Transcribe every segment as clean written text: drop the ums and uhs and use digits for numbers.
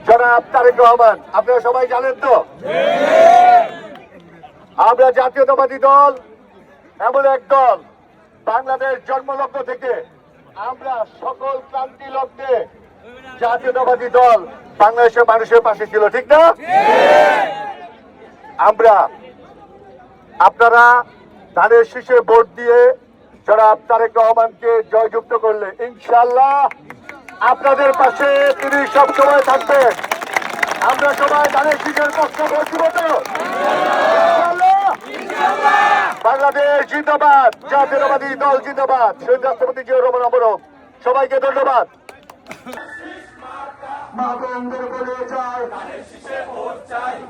জনাব তারেক রহমান। আপনারা সবাই জানেন তো আমরা জাতীয়তাবাদী দল এমন এক দল, বাংলাদেশ জন্মলগ্ন থেকে আমরা সকল ক্রান্তি লগ্নে জাতীয়তাবাদী দল বাংলাদেশের মানুষের পাশে ছিল, ঠিক না? আমরা আপনারা ধানের শীষে ভোট দিয়ে জনাব তারেক রহমানকে জয়যুক্ত করলে ইনশাআল্লাহ আপনাদের পাশে তিনি সবসময় থাকবেন। আমরা সবাই ধানের শীষের পক্ষে ভোট দিব তো? বাংলাদেশ জিন্দাবাদ, জাতীয়তাবাদী দল জিন্দাবাদ, শহীদ রাষ্ট্রপতি জিয়াউর রহমান অমরক। সবাইকে ধন্যবাদ। মাগন্দের বলে যায়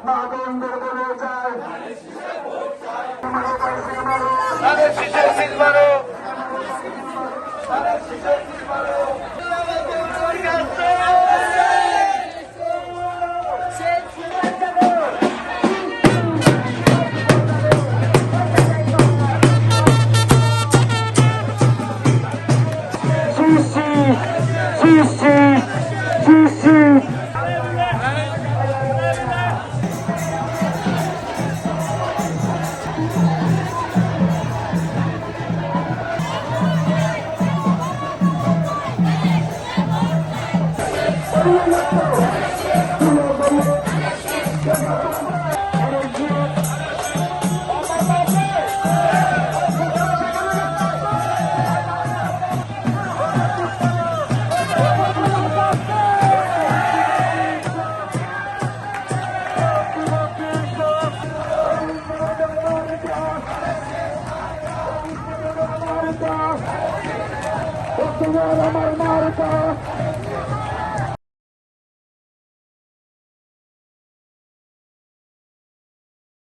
মাগন্দের বলে যায় Oh,